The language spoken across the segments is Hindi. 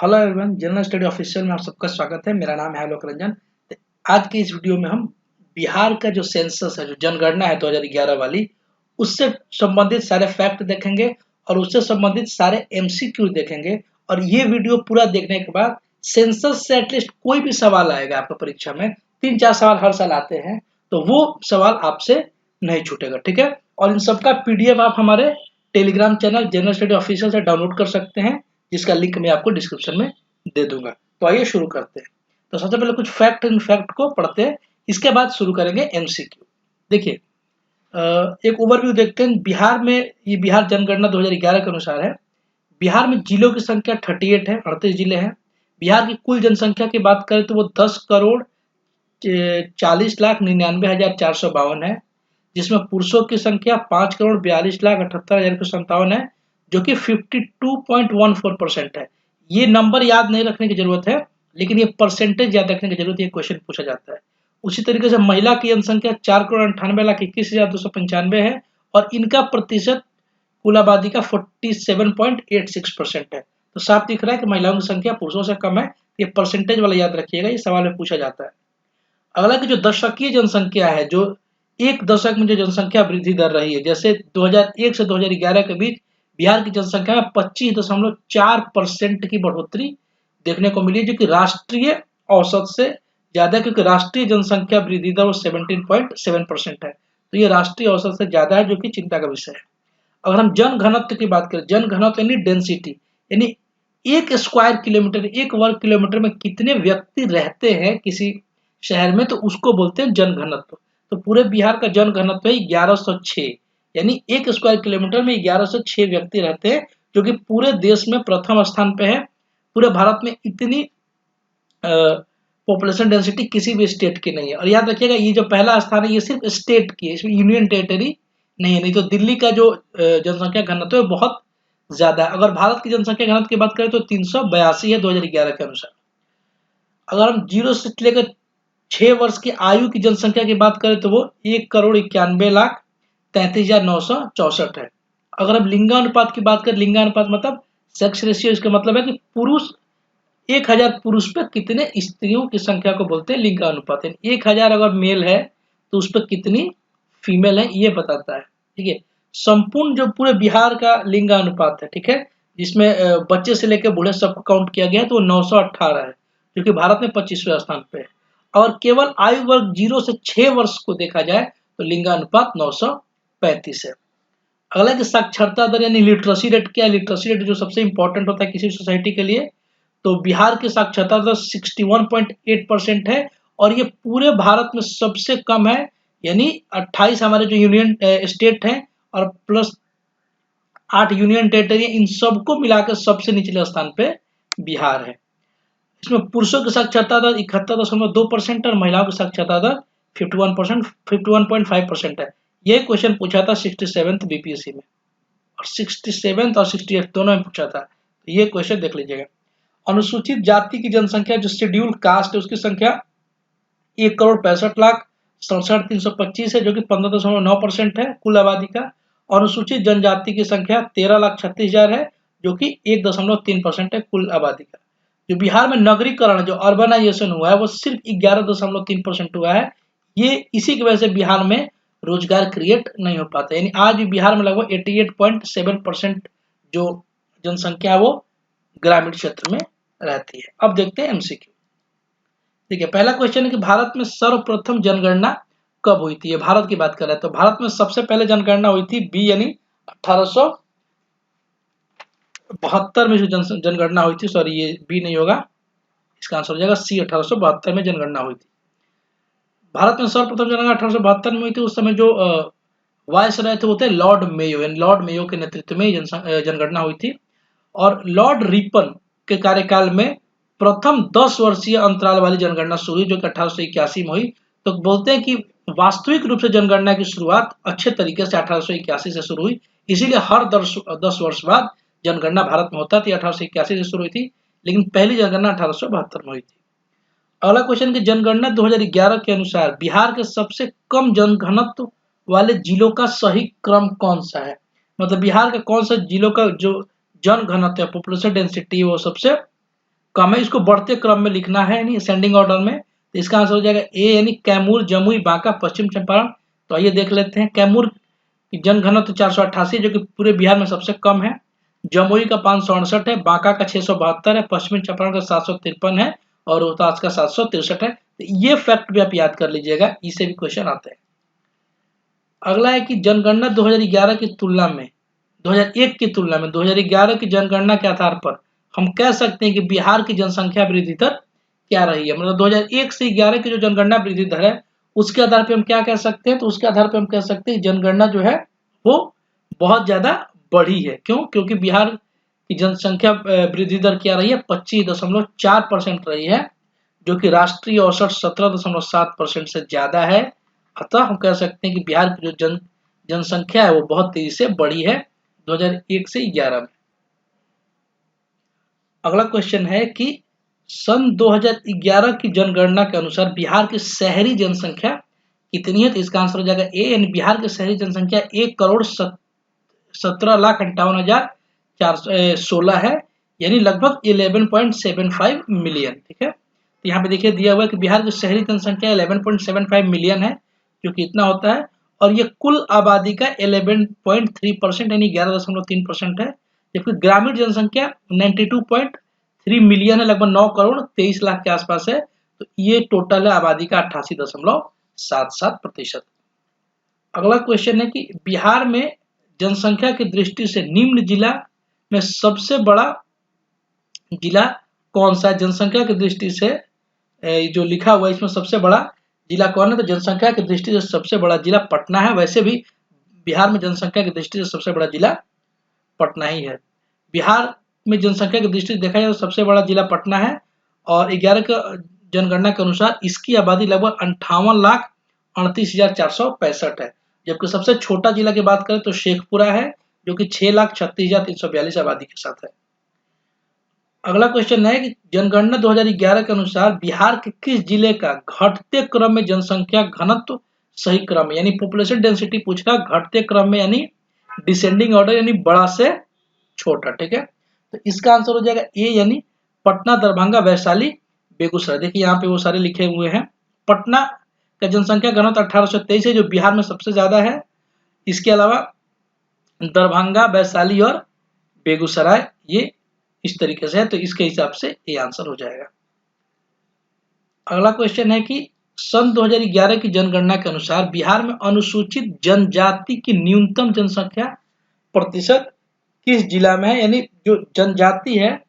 Hello everyone, general study official में आप सबका स्वागत है। मेरा नाम है आलोक रंजन। तो आज के इस वीडियो में हम बिहार का जो सेंसस है, जो जनगणना है 2011 वाली, उससे संबंधित सारे फैक्ट देखेंगे और उससे संबंधित सारे एमसीक्यू देखेंगे। और ये वीडियो पूरा देखने के बाद सेंसस से एटलीस्ट कोई भी सवाल आएगा आपका परीक्षा में, 3-4 सवाल हर साल आते हैं, तो वो सवाल आपसे नहीं छूटेगा। ठीक है। और इन सबका पीडीएफ आप हमारे Telegram channel general study official से डाउनलोड कर सकते हैं, जिसका लिंक मैं आपको डिस्क्रिप्शन में दे दूंगा। तो आइए शुरू करते हैं। तो सबसे पहले कुछ फैक्ट इन फैक्ट को पढ़ते हैं, इसके बाद शुरू करेंगे एमसीक्यू। देखिए, एक ओवरव्यू देखते हैं। बिहार में, ये बिहार जनगणना 2011 के अनुसार है। बिहार में जिलों की संख्या 38 है, 38 जिले हैं। बिहार की कुल जनसंख्या की बात करें तो वो 10,40,99,452 है, जिसमें पुरुषों की संख्या 5,42,78,157 है, जो कि 52.14% है। ये नंबर याद नहीं रखने की जरूरत है, लेकिन ये परसेंटेज याद रखने की जरूरत है, क्वेश्चन पूछा जाता है। उसी तरीके से महिला की जनसंख्या 4,98,21,295 है, और इनका प्रतिशत कुल आबादी का 47.86% है। तो साफ दिख रहा है कि महिलाओं की संख्या पुरुषों से कम है। ये परसेंटेज वाला याद रखिएगा, ये सवाल में पूछा जाता है। अगला की जो दशकीय जनसंख्या है, जो एक दशक में जो जनसंख्या वृद्धि दर रही है, जैसे 2001 से 2011 के बीच बिहार की जनसंख्या में 25.4% की बढ़ोतरी देखने को मिली, जो कि राष्ट्रीय औसत से ज्यादा है, क्योंकि राष्ट्रीय जनसंख्या वृद्धि दर 17.7% है। तो ये राष्ट्रीय औसत से ज्यादा है, जो कि चिंता का विषय है। अगर हम जन घनत्व की बात करें, जन घनत्व यानी डेंसिटी, यानी एक स्क्वायर किलोमीटर, एक वर्ग किलोमीटर में कितने व्यक्ति रहते हैं किसी शहर में, तो उसको बोलते हैं जन घनत्व। तो पूरे बिहार का जन घनत्व है 1106, यानी एक स्क्वायर किलोमीटर में 1106 व्यक्ति रहते हैं, जो कि पूरे देश में प्रथम स्थान पे है। पूरे भारत में इतनी पॉपुलेशन डेंसिटी किसी भी स्टेट की नहीं है। और याद रखिएगा, ये जो पहला स्थान है ये सिर्फ स्टेट की है, इसमें यूनियन टेरिटरी नहीं है। नहीं तो दिल्ली का जो जनसंख्या घनत्व है बहुत ज्यादा है। अगर भारत की जनसंख्या घनत्व की बात करें तो 382 है 2011 के अनुसार। अगर हम 0 से लेकर 6 वर्ष की आयु की जनसंख्या की बात करें तो वो 1,91,33,964 है। अगर हम लिंगानुपात की बात करें, लिंगानुपात मतलब सेक्स रेशियो, इसका मतलब है कि पुरुष 1000 पुरुष पे कितने स्त्रियों की संख्या को बोलते हैं लिंगानुपात। 1000 अगर मेल है तो उस पर कितनी फीमेल है, ये बताता है। ठीक है। संपूर्ण जो पूरे बिहार का लिंगानुपात है, ठीक है, जिसमें बच्चे से लेकर बूढ़े सबको काउंट किया गया है, तो 918 है, जो कि भारत में 25वें स्थान पे है। और केवल आयु वर्ग 0 से 6 वर्ष को देखा जाए तो लिंगानुपात 935 है। अगला कि साक्षरता दर यानी लिटरेसी रेट क्या है। लिटरेसी रेट जो सबसे इंपॉर्टेंट होता है किसी सोसाइटी के लिए, तो बिहार की साक्षरता दर 61.8% है, और ये पूरे भारत में सबसे कम है। यानी 28 हमारे जो यूनियन स्टेट हैं और प्लस 8 यूनियन टेरिटरी, इन सबको मिलाकर सबसे निचले स्थान पे बिहार है। इसमें पुरुषों की साक्षरता दर 71.2% और महिलाओं की साक्षरता दर 51.5% है। यह क्वेश्चन पूछा था 67th बीपीएससी में, और 67th और 68 दोनों में पूछा था। तो ये क्वेश्चन देख लीजिएगा। अनुसूचित जाति की जनसंख्या जो शेड्यूल कास्ट है, उसकी संख्या 1,65,67,325 है, जो कि 15.9% है कुल आबादी का। अनुसूचित जनजाति की संख्या 13,36,000 है, जो कि 1.3% है कुल आबादी का। जो बिहार में नगरीकरण, जो अर्बनाइजेशन हुआ है, वो सिर्फ 11.3% हुआ है। ये इसी की वजह से बिहार में रोजगार क्रिएट नहीं हो पाता। यानी आज भी बिहार में लगभग 88.7% जो जनसंख्या है वो ग्रामीण क्षेत्र में रहती है। अब देखते हैं एमसीक्यू। ठीक है, पहला क्वेश्चन है कि भारत में सर्वप्रथम जनगणना कब हुई थी। ये भारत की बात कर रहा है, तो भारत में सबसे पहले जनगणना हुई थी बी, यानी 1872 में जो जनगणना हुई थी। सॉरी, ये बी नहीं होगा, इसका आंसर हो जाएगा सी, 1872 में जनगणना हुई थी। भारत में सर्वप्रथम जनगणना 1872 में हुई थी। उस समय जो वायस रहे थे वो थे लॉर्ड मेयो, यानी लॉर्ड मेयो के नेतृत्व में जनगणना हुई थी। और लॉर्ड रिपन के कार्यकाल में प्रथम 10 वर्षीय अंतराल वाली जनगणना शुरू हुई, जो कि 1881 में हुई। तो बोलते हैं कि वास्तविक रूप से जनगणना की शुरुआत अच्छे तरीके से 1881 से शुरू हुई, इसीलिए हर 10 वर्ष बाद जनगणना भारत में होता थी। 1881 से शुरू हुई थी, लेकिन पहली जनगणना 1872 में हुई थी। अगला क्वेश्चन की जनगणना 2011 के अनुसार बिहार के सबसे कम जनघनत्व वाले जिलों का सही क्रम कौन सा है। मतलब बिहार के कौन सा जिलों का जो जन घनत्व है, पॉपुलेशन डेंसिटी, वो सबसे कम है, इसको बढ़ते क्रम में लिखना है यानी असेंडिंग ऑर्डर में। तो इसका आंसर हो जाएगा ए यानी कैमूर, जमुई, बांका, पश्चिम चंपारण। तो आइए देख लेते हैं। कैमूर की जनघनत्व 488 जो कि पूरे बिहार में सबसे कम है। जमुई का 568 है, बांका का 672 है, पश्चिमी चंपारण का 753 है और रोहतास का 763 है। तो ये फैक्ट भी आप याद कर लीजिएगा, इससे भी क्वेश्चन आते हैं। अगला है कि जनगणना 2011 की तुलना में 2001 की तुलना में 2011 की जनगणना के आधार पर हम कह सकते हैं कि बिहार की जनसंख्या वृद्धि दर क्या रही है। मतलब 2001 से 11 की जो जनगणना वृद्धि दर है उसके आधार पर हम क्या कह सकते हैं, तो उसके आधार पर हम कह सकते हैं जनगणना जो है वो बहुत ज्यादा बढ़ी है। क्यों? क्योंकि बिहार की जनसंख्या वृद्धि दर क्या रही है, 25.4% रही है, जो कि राष्ट्रीय औसत 17.7% से ज्यादा है। अतः हम कह सकते हैं कि बिहार की जो जनसंख्या है वो बहुत तेजी से बढ़ी है 2001 से 11 में। अगला क्वेश्चन है कि सन 2011 की जनगणना के अनुसार बिहार की शहरी जनसंख्या कितनी है। तो इसका आंसर हो जाएगा ए यानी बिहार की शहरी जनसंख्या 1,17,58,416 है, यानी लगभग 11.75 मिलियन। ठीक है, तो यहाँ पे देखिए दिया हुआ है कि बिहार की शहरी जनसंख्या 11.75 मिलियन है, जो कि इतना होता है, और ये कुल आबादी का 11.3% यानी 11.3% है। जबकि ग्रामीण जनसंख्या 92.3 मिलियन है, लगभग 9 करोड़ 23 लाख के आसपास है। तो ये टोटल है आबादी का 88.77%। अगला क्वेश्चन है कि बिहार में जनसंख्या की दृष्टि से निम्न जिला में सबसे बड़ा जिला कौन सा है। जनसंख्या की दृष्टि से जो लिखा हुआ है इसमें सबसे बड़ा जिला कौन है, तो जनसंख्या की दृष्टि से सबसे बड़ा जिला पटना है। वैसे भी बिहार में जनसंख्या की दृष्टि से सबसे बड़ा जिला पटना ही है। बिहार में जनसंख्या की दृष्टि से देखा जाए तो सबसे बड़ा जिला पटना है और 11 के जनगणना के अनुसार इसकी आबादी लगभग 58,38,465 है। जबकि सबसे छोटा जिला की बात करें तो शेखपुरा है, जो कि 6,36,342 आबादी के साथ है। अगला क्वेश्चन है कि जनगणना 2011 के अनुसार बिहार के किस जिले का घटते क्रम में जनसंख्या घनत्व सही क्रम में, यानी पॉपुलेशन डेंसिटी पूछ रहा, घटते क्रम में यानी डिसेंडिंग ऑर्डर यानी बड़ा से छोटा। ठीक है, तो इसका आंसर हो जाएगा ए यानी पटना, दरभंगा, वैशाली, बेगूसराय। देखिए यहाँ पे वो सारे लिखे हुए हैं। पटना का जनसंख्या घनत्व 1823 है, जो बिहार में सबसे ज्यादा है। इसके अलावा दरभंगा, वैशाली और बेगूसराय ये इस तरीके से है, तो इसके हिसाब से ये आंसर हो जाएगा। अगला क्वेश्चन है कि सन 2011 की जनगणना के अनुसार बिहार में अनुसूचित जनजाति की न्यूनतम जनसंख्या प्रतिशत किस जिला में है, यानी जो जनजाति है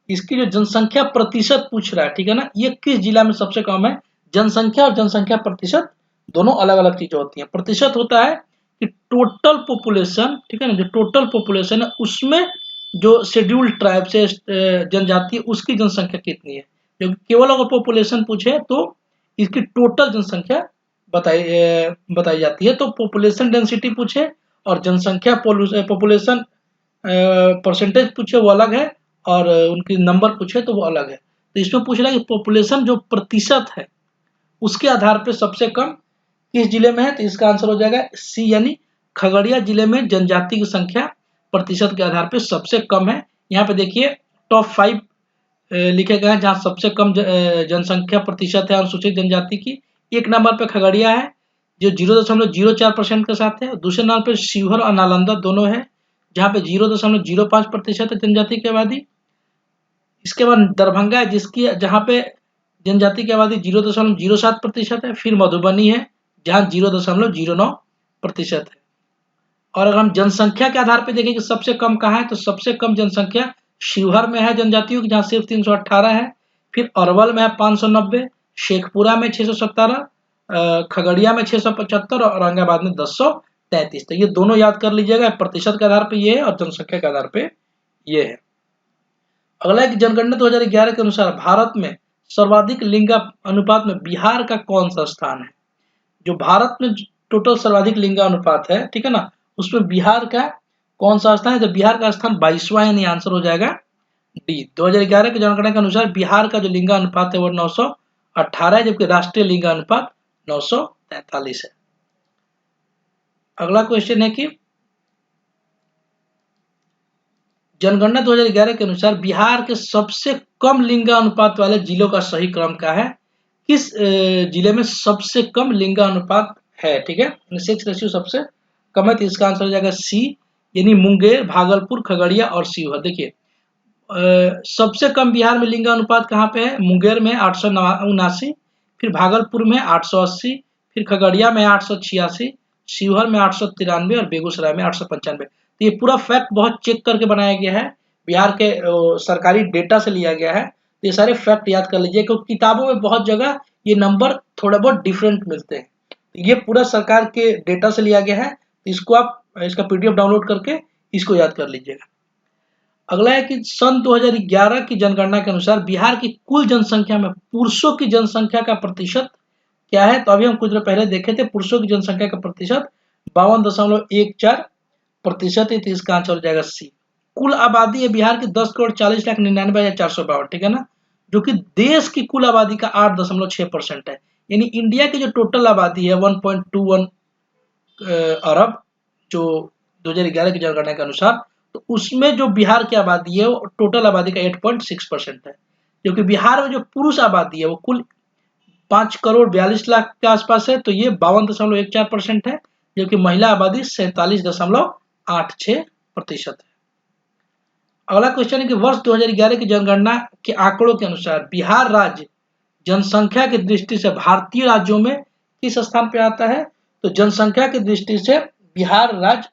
इसकी जो जनसंख्या प्रतिशत पूछ रहा है, ठीक है ना, ये किस जिला में सबसे कम है। जनसंख्या और जनसंख्या प्रतिशत दोनों अलग अलग चीजें होती हैं। प्रतिशत होता है कि टोटल पॉपुलेशन, ठीक है ना, जो टोटल पॉपुलेशन है उसमें जो शेड्यूल्ड ट्राइब से जनजाति उसकी जनसंख्या कितनी है। जो केवल अगर पॉपुलेशन पूछे तो इसकी टोटल जनसंख्या बताई जाती है। तो पॉपुलेशन डेंसिटी पूछे और जनसंख्या पॉपुलेशन परसेंटेज पूछे वो अलग है, और उनकी नंबर पूछे तो वो अलग है। तो इसमें पूछ रहा है कि पॉपुलेशन जो प्रतिशत है उसके आधार पर सबसे कम किस जिले में है। तो इसका आंसर हो जाएगा सी यानी खगड़िया जिले में जनजाति की संख्या प्रतिशत के आधार पर सबसे कम है। यहाँ पे देखिए टॉप 5 लिखे गए हैं जहाँ सबसे कम जनसंख्या प्रतिशत है अनुसूचित जनजाति की। एक नंबर पे खगड़िया है जो 0.04% के साथ है। दूसरे नंबर पे शिवहर और नालंदा दोनों है जहाँ पे 0.05% है जनजाति की आबादी। इसके बाद दरभंगा है जिसकी जहाँ पे जनजाति की आबादी 0.07% है। फिर मधुबनी है जहाँ 0.09% है। और अगर हम जनसंख्या के आधार पर देखें कि सबसे कम कहाँ है, तो सबसे कम जनसंख्या शिवहर में है जनजातियों की, जहाँ सिर्फ 318 है। फिर अरवल में है 590, शेखपुरा में 617, खगड़िया में 675 और औरंगाबाद में 1033। तो ये दोनों याद कर लीजिएगा, प्रतिशत के आधार पे ये है और जनसंख्या के आधार पे ये है। अगला है कि जनगणना 2011 के अनुसार भारत में सर्वाधिक लिंग अनुपात में बिहार का कौन सा स्थान है। जो भारत में टोटल सर्वाधिक लिंग अनुपात है, ठीक है ना, उसमें बिहार का कौन सा स्थान है। तो बिहार का स्थान 22वां यानी आंसर हो जाएगा डी। 2011 की जनगणना के अनुसार बिहार का जो लिंगानुपात है वो 918 है, जबकि राष्ट्रीय लिंगानुपात 943 है। अगला क्वेश्चन है कि जनगणना 2011 के अनुसार बिहार के सबसे कम लिंगानुपात वाले जिलों का सही क्रम क्या है? किस जिले में सबसे कम लिंगानुपात है? ठीक है, सेक्स रेशियो सबसे कम है, तो इसका आंसर हो जाएगा सी, यानी मुंगेर, भागलपुर, खगड़िया और शिवहर। देखिए सबसे कम बिहार में लिंगानुपात कहाँ पे है? मुंगेर में 879, फिर भागलपुर में 880, फिर खगड़िया में 886, शिवहर में 893 और बेगूसराय में 895। तो ये पूरा फैक्ट बहुत चेक करके बनाया गया है, बिहार के सरकारी डेटा से लिया गया है। तो ये सारे फैक्ट याद कर लीजिए, क्योंकि किताबों में बहुत जगह ये नंबर थोड़ा बहुत डिफरेंट मिलते हैं। तो ये पूरा सरकार के डेटा से लिया गया है, इसको आप इसका पीडीएफ डाउनलोड करके इसको याद कर लीजिएगा। अगला है कि सन 2011 की जनगणना के अनुसार बिहार की कुल जनसंख्या में पुरुषों की जनसंख्या का प्रतिशत क्या है? तो अभी हम कुछ देर पहले देखे थे, पुरुषों की जनसंख्या का प्रतिशत 52.14% है, तो इसका आंसर हो जाएगा सी। कुल आबादी है बिहार की 10,40,99,452, ठीक है ना, जो कि देश की कुल आबादी का 8.6% है। यानी इंडिया की जो टोटल आबादी है 1.21 अरब, जो 2011 की जनगणना के अनुसार, तो उसमें जो बिहार की आबादी है वो टोटल आबादी का 8.6% है, क्योंकि बिहार में जो पुरुष आबादी है वो कुल 5,42,00,000 के आसपास है, तो ये 52.14% है, जबकि महिला आबादी 47.86% है। अगला क्वेश्चन है कि वर्ष 2011 की जनगणना के आंकड़ों के अनुसार बिहार राज्य जनसंख्या की दृष्टि से भारतीय राज्यों में किस स्थान पे आता है? तो जनसंख्या की दृष्टि से बिहार राज्य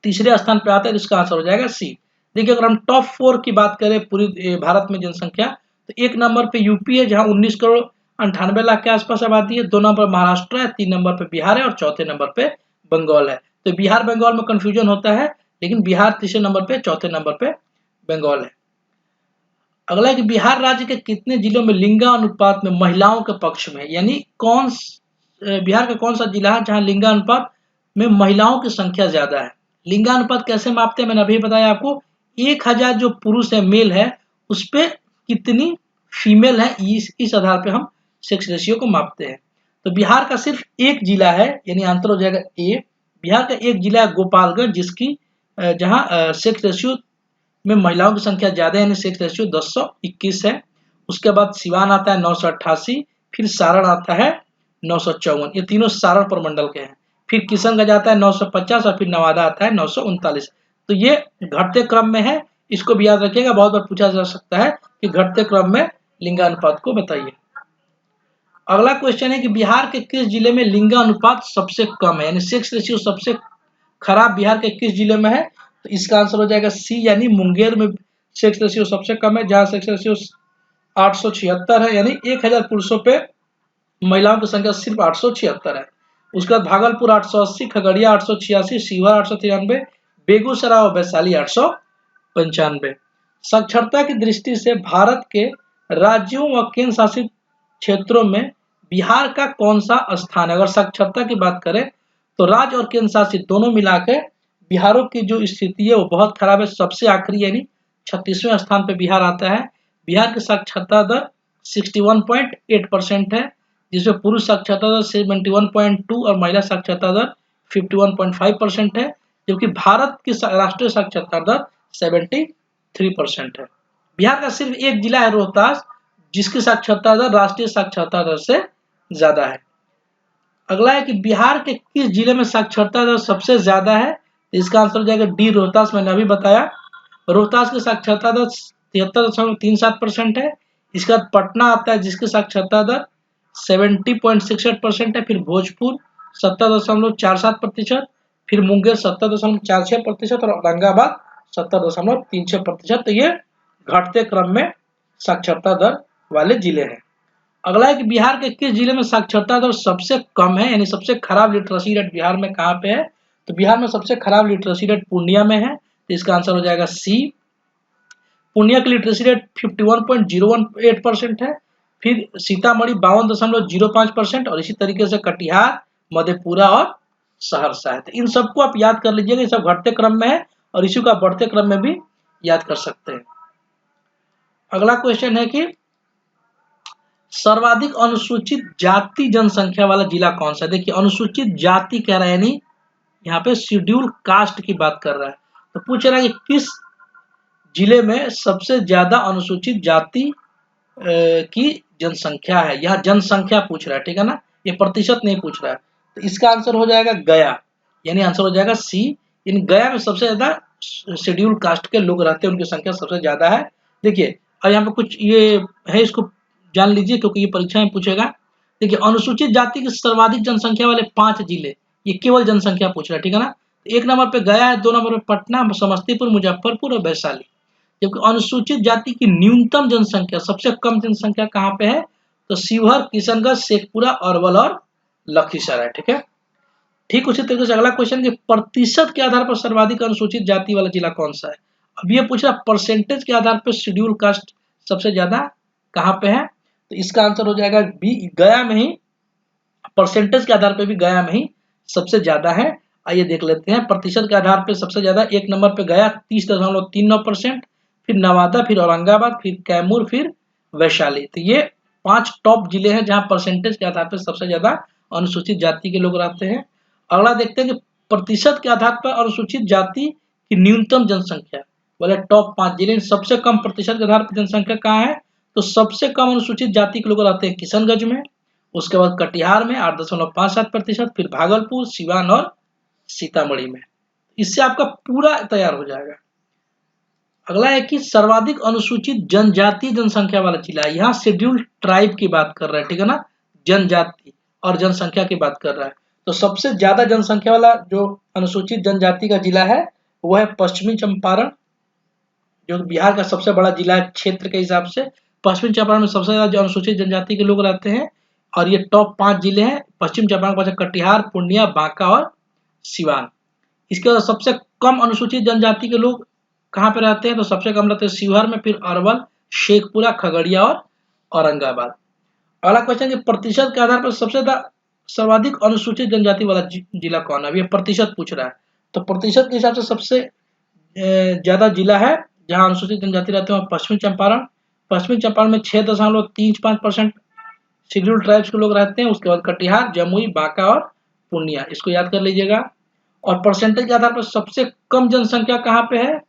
तीसरे स्थान पे आता है, इसका आंसर हो जाएगा सी। देखिए अगर हम टॉप 4 की बात करें पूरी भारत में जनसंख्या, तो 1 नंबर पे यूपी है जहां 19,98,00,000 के आसपास आबादी है, 2 नंबर महाराष्ट्र है, 3 नंबर पे बिहार है और चौथे नंबर पे बंगाल है। तो बिहार बंगाल में कंफ्यूजन होता है, लेकिन बिहार तीसरे नंबर पे, चौथे नंबर पे बंगाल है। अगला है कि बिहार राज्य के कितने जिलों में लिंगानुपात में महिलाओं के पक्ष में, यानी बिहार का कौन सा जिला है जहां लिंगानुपात में महिलाओं की संख्या ज्यादा है? लिंगानुपात कैसे मापते हैं मैंने अभी बताया आपको, 1000 जो पुरुष है मेल है उस पे कितनी फीमेल है, इस आधार पे हम सेक्स रेशियो को मापते हैं। तो बिहार का सिर्फ एक जिला है, यानी आंसर हो जाएगा ए। बिहार का एक जिला है गोपालगंज, जिसकी जहां सेक्स रेशियो में महिलाओं की संख्या ज्यादा है, यानी सेक्स रेशियो 1021 है। उसके बाद सिवान आता है 988, फिर सारण आता है 954, ये तीनों सारण प्रमंडल के हैं। फिर किशनगंज आता है 950 और फिर नवादा आता है 939। तो ये घटते क्रम में है, इसको भी याद रखिएगा, बहुत बार पूछा जा सकता है कि घटते क्रम में लिंगानुपात को बताइए। अगला क्वेश्चन है कि बिहार के किस जिले में लिंगानुपात सबसे कम है, यानी सेक्स रेशियो सबसे खराब बिहार के किस जिले में है? तो इसका आंसर हो जाएगा सी, यानी मुंगेर में सेक्स रेशियो सबसे कम है, जहां सेक्स रेशियो 876 है, यानी 1000 पुरुषों पे महिलाओं की संख्या सिर्फ 876 है। उसके बाद भागलपुर 880, खगड़िया 886, शिवहर 893, बेगूसराय और वैशाली 895। साक्षरता की दृष्टि से भारत के राज्यों व केंद्र शासित क्षेत्रों में बिहार का कौन सा स्थान है? अगर साक्षरता की बात करें तो राज्य और केंद्र शासित दोनों मिलाकर बिहारों की जो स्थिति है वो बहुत खराब है, सबसे आखिरी यानी 36वें स्थान पे बिहार आता है। बिहार की साक्षरता दर 61.8% है, जिसमें पुरुष साक्षरता दर 71.2 और महिला साक्षरता दर 51.5% है, जबकि भारत की राष्ट्रीय साक्षरता दर 73% है। बिहार का सिर्फ एक जिला है रोहतास, जिसकी साक्षरता दर राष्ट्रीय साक्षरता दर से ज्यादा है। अगला है कि बिहार के किस जिले में साक्षरता दर सबसे ज्यादा है? इसका आंसर हो जाएगा डी, रोहतास। मैंने अभी बताया रोहतास की साक्षरता दर 73.37% है। इसके बाद पटना आता है जिसकी साक्षरता दर 70.68% है, फिर भोजपुर 70.47%, फिर मुंगेर 70.46% और औरंगाबाद 70.36%। तो ये घटते क्रम में साक्षरता दर वाले जिले हैं। अगला है कि बिहार के किस जिले में साक्षरता दर सबसे कम है, यानी सबसे खराब लिटरेसी रेट बिहार में कहाँ पे है? तो बिहार में सबसे खराब लिटरेसी रेट पूर्णिया में है, तो इसका आंसर हो जाएगा सी। पूर्णिया की लिटरेसी रेट 51.08% है, फिर सीतामढ़ी 52.05% और इसी तरीके से कटिहार, मधेपुरा और सहरसा है। तो इन सबको आप याद कर लीजिएगा, ये सब घटते क्रम में है और इसी को आप बढ़ते क्रम में भी याद कर सकते हैं। अगला क्वेश्चन है कि सर्वाधिक अनुसूचित जाति जनसंख्या वाला जिला कौन सा है? देखिए अनुसूचित जाति कह रहा है, यानी यहाँ पे शेड्यूल कास्ट की बात कर रहा है। तो पूछ रहा है कि किस जिले में सबसे ज्यादा अनुसूचित जाति की जनसंख्या है। यह जनसंख्या पूछ रहा है, ठीक है ना, ये प्रतिशत नहीं पूछ रहा है। तो इसका आंसर हो जाएगा गया, यानी आंसर हो जाएगा सी। इन गया में सबसे ज्यादा शेड्यूल कास्ट के लोग रहते हैं, उनकी संख्या सबसे ज्यादा है। देखिए और यहाँ पे कुछ ये है, इसको जान लीजिए क्योंकि ये परीक्षा में पूछेगा। देखिए अनुसूचित जाति की सर्वाधिक जनसंख्या वाले 5 जिले, ये केवल जनसंख्या पूछ रहा है, ठीक है ना। तो 1 नंबर पे गया है, 2 नंबर पे पटना, समस्तीपुर, मुजफ्फरपुर और वैशाली। जबकि अनुसूचित जाति की न्यूनतम जनसंख्या, सबसे कम जनसंख्या कहाँ पे है, तो शिवहर, किशनगंज, शेखपुरा, अरवल और लखीसराय, ठीक है। ठीक उसी तरीके से अगला क्वेश्चन कि प्रतिशत के आधार पर सर्वाधिक अनुसूचित जाति वाला जिला कौन सा है। अब ये पूछ रहा परसेंटेज के आधार पर शेड्यूल कास्ट सबसे ज्यादा कहाँ पे है, तो इसका आंसर हो जाएगा बी, गया में ही। परसेंटेज के आधार पर भी गया में ही सबसे ज्यादा है। आइए देख लेते हैं प्रतिशत के आधार पर सबसे ज्यादा 1 नंबर पे गया 30.39%, फिर नवादा, फिर औरंगाबाद, फिर कैमूर, फिर वैशाली। तो ये 5 टॉप जिले हैं जहां परसेंटेज के आधार पर सबसे ज्यादा अनुसूचित जाति के लोग रहते हैं। अगला देखते हैं कि प्रतिशत के आधार पर अनुसूचित जाति की न्यूनतम जनसंख्या वाले टॉप 5 जिले, सबसे कम प्रतिशत के आधार पर जनसंख्या कहाँ है, तो सबसे कम अनुसूचित जाति के लोग रहते हैं किशनगंज में, उसके बाद कटिहार में 8.57%, फिर भागलपुर, सिवान और सीतामढ़ी में। इससे आपका पूरा तैयार हो जाएगा। अगला है कि सर्वाधिक अनुसूचित जनजाति जनसंख्या वाला जिला है। यहाँ शेड्यूल्ड ट्राइब की बात कर रहा है, ठीक है ना, जनजाति और जनसंख्या की बात कर रहा है। तो सबसे ज्यादा जनसंख्या वाला जो अनुसूचित जनजाति का जिला है वो है पश्चिमी चंपारण, जो बिहार का सबसे बड़ा जिला है क्षेत्र के हिसाब से। पश्चिमी चंपारण में सबसे ज्यादा अनुसूचित जनजाति के लोग रहते हैं और ये टॉप 5 जिले हैं। पश्चिम चंपारण के पास कटिहार, पूर्णिया, बांका और सिवान। इसके बाद सबसे कम अनुसूचित जनजाति के लोग कहाँ पे रहते हैं, तो सबसे कम रहते हैं शिवहर में, फिर अरवल, शेखपुरा, खगड़िया और औरंगाबाद। अगला क्वेश्चन कि प्रतिशत के आधार पर सबसे ज्यादा सर्वाधिक अनुसूचित जनजाति वाला जिला कौन है, ये प्रतिशत पूछ रहा है। तो प्रतिशत के हिसाब से सबसे ज्यादा जिला है जहां अनुसूचित जनजाति रहते हैं पश्चिमी चंपारण। पश्चिमी चंपारण में 6.35% शेड्यूल्ड ट्राइब्स के लोग रहते हैं। उसके बाद कटिहार, जमुई, बांका और पूर्णिया, इसको याद कर लीजिएगा। और परसेंटेज के आधार पर सबसे कम जनसंख्या कहाँ पे है,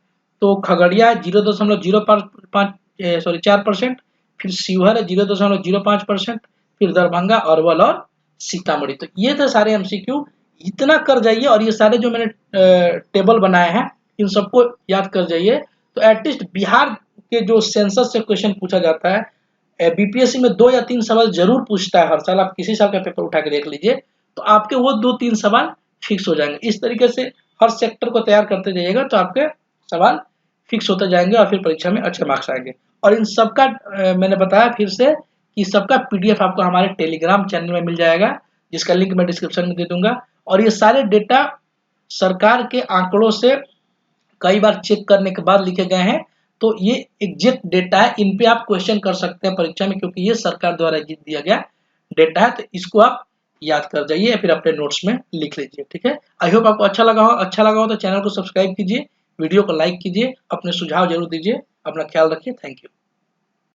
तो खगड़िया 0.04%, फिर शिवहर है 0.05%, फिर दरभंगा, अरवल और सीतामढ़ी। तो ये थे सारे एमसीक्यू, इतना कर जाइए और ये सारे जो मैंने टेबल बनाए हैं इन सबको याद कर जाइए। तो एटलीस्ट बिहार के जो सेंसस से क्वेश्चन पूछा जाता है, बीपीएससी में 2 या 3 सवाल जरूर पूछता है हर साल। आप किसी साल का पेपर उठा के देख लीजिए तो आपके वो 2-3 सवाल फिक्स हो जाएंगे। इस तरीके से हर सेक्टर को तैयार करते जाइएगा तो आपके सवाल फिक्स होते जाएंगे और फिर परीक्षा में अच्छे मार्क्स आएंगे। और इन सबका मैंने बताया फिर से कि सबका पीडीएफ आपको हमारे टेलीग्राम चैनल में मिल जाएगा, जिसका लिंक मैं डिस्क्रिप्शन में दे दूंगा। और ये सारे डेटा सरकार के आंकड़ों से कई बार चेक करने के बाद लिखे गए हैं, तो ये एग्जैक्ट डेटा है। इन पे आप क्वेश्चन कर सकते हैं परीक्षा में, क्योंकि ये सरकार द्वारा दिया गया डेटा है। तो इसको आप याद कर जाइए या फिर अपने नोट्स में लिख लीजिए, ठीक है। आई होप आपको अच्छा लगा हो तो चैनल को सब्सक्राइब कीजिए, वीडियो को लाइक कीजिए, अपने सुझाव जरूर दीजिए। अपना ख्याल रखिए, थैंक यू।